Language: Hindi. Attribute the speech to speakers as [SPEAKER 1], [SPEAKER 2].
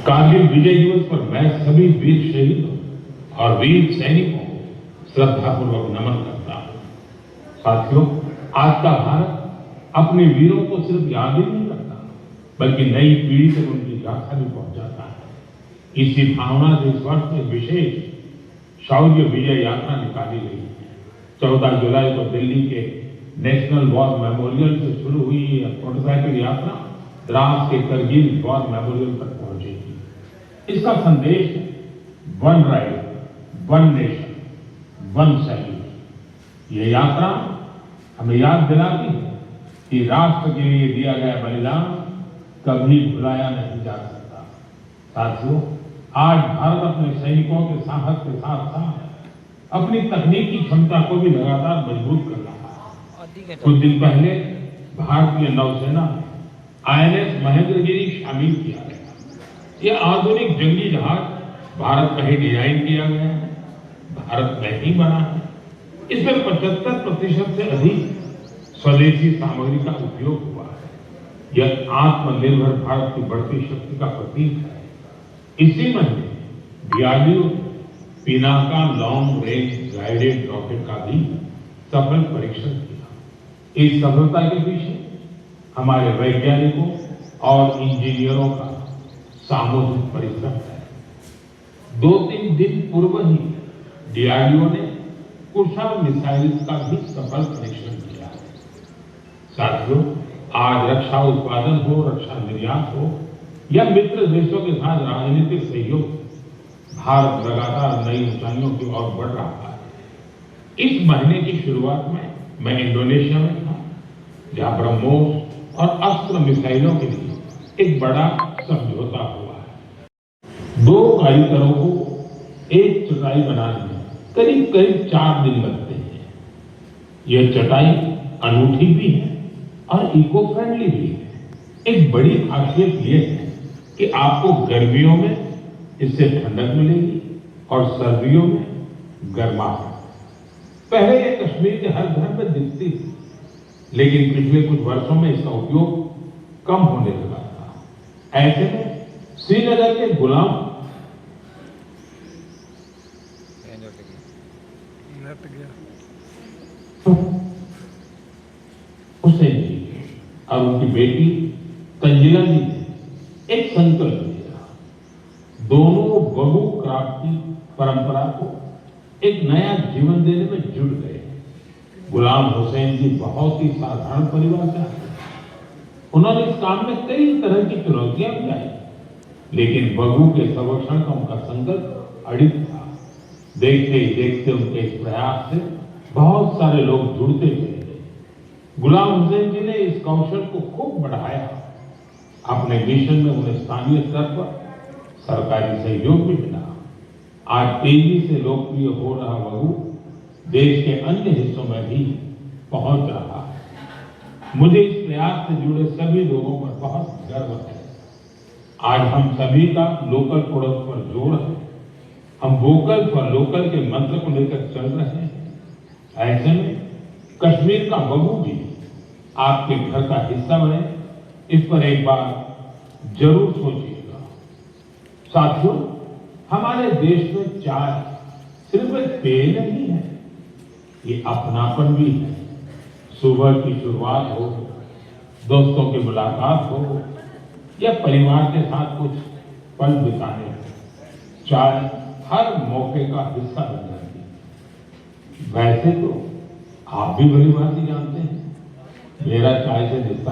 [SPEAKER 1] कारगिल विजय दिवस पर मैं सभी वीर शहीदों और वीर सैनिकों को श्रद्धापूर्वक नमन करता हूं। साथियों, आज का भारत अपने वीरों को सिर्फ याद ही नहीं करता, बल्कि नई पीढ़ी तक उनकी गाथा भी पहुंचाता है। इसी भावना से इस वर्ष में विशेष शौर्य विजय यात्रा निकाली गई है। 14 जुलाई को दिल्ली के नेशनल वॉर मेमोरियल से शुरू हुई यह मोटरसाइकिल यात्रा द्रास के करगिल वॉर मेमोरियल तक पहुंचेगी। इसका संदेश है one ride, one nation, one salute. ये यात्रा हमें याद दिलाती है कि राष्ट्र के लिए दिया गया बलिदान कभी भुलाया नहीं जा सकता। साथियों, आज भारत अपने सैनिकों के साहस के साथ साथ अपनी तकनीकी क्षमता को भी लगातार मजबूत कर रहा है। कुछ दिन पहले भारतीय नौसेना में INS महेंद्रगिरी शामिल किया गया। यह आधुनिक जंगी जहाज भारत में ही डिजाइन किया गया है, भारत में ही बना है। इसमें 75% से अधिक स्वदेशी सामग्री का उपयोग हुआ है। यह आत्मनिर्भर भारत की बढ़ती शक्ति का प्रतीक है। इसी महीने DRDO Pinaka long range guided rocket का भी सफल परीक्षण किया। इस सफलता के पीछे हमारे वैज्ञानिकों और इंजीनियरों का सामूहिक परिश्रम है। 2-3 दिन पूर्व ही DRDO ने कुशल मिसाइल का भी सफल परीक्षण किया है। साथियों, आज रक्षा उत्पादन हो, रक्षा निर्यात हो या मित्र देशों के साथ राजनीतिक सहयोग, भारत लगातार नई ऊंचाइयों की ओर बढ़ रहा है। इस महीने की शुरुआत में मैं इंडोनेशिया में था, जहां ब्रह्मोस और अस्त्र मिसाइलों के लिए एक बड़ा समझौता हुआ है। 2 कारीगरों को एक चटाई बनाने में करीब 4 दिन लगते हैं। यह चटाई अनूठी भी है और इको फ्रेंडली भी है। एक बड़ी खासियत यह है कि आपको गर्मियों में इससे ठंडक मिलेगी और सर्दियों में गर्माहट। पहले ये कश्मीर के हर घर में दिखती थी, लेकिन पिछले कुछ वर्षों में इसका उपयोग कम होने लगा था। ऐसे में श्रीनगर के गुलाम हुसैन जी और उनकी बेटी तंजिला जी ने एक संकल्प लिया। दोनों बहू क्राफ्ट की परंपरा को एक नया जीवन देने में जुट गए। गुलाम हुसैन जी बहुत ही साधारण परिवार से आए। उन्होंने इस काम में कई तरह की चुनौतियां भी आई, लेकिन बहू के संरक्षण का उनका संकल्प अडिग था। देखते ही देखते उनके इस प्रयास से बहुत सारे लोग जुड़ते चले गए। गुलाम हुसैन जी ने इस कौशल को खूब बढ़ाया। अपने मिशन में उन्हें स्थानीय स्तर पर सरकारी सहयोग भी मिला। आज तेजी से लोकप्रिय हो रहा वहू देश के अन्य हिस्सों में भी पहुंच रहा है। मुझे इस प्रयास से जुड़े सभी लोगों पर बहुत गर्व है। आज हम सभी का लोकल प्रोडक्ट पर जोर है। हम वोकल फॉर लोकल के मंत्र को लेकर चल रहे हैं। ऐसे में कश्मीर का वहू भी आपके घर का हिस्सा बने, इस पर एक बार जरूर सोचिएगा। साथियों, हमारे देश में चाय सिर्फ एक पेय नहीं है, ये अपनापन भी है। सुबह की शुरुआत हो, दोस्तों की मुलाकात हो या परिवार के साथ कुछ पल बिताने हो, चाय हर मौके का हिस्सा बन जाती है। वैसे तो आप भी भली भांति जानते हैं, मेरा चाय से रिश्ता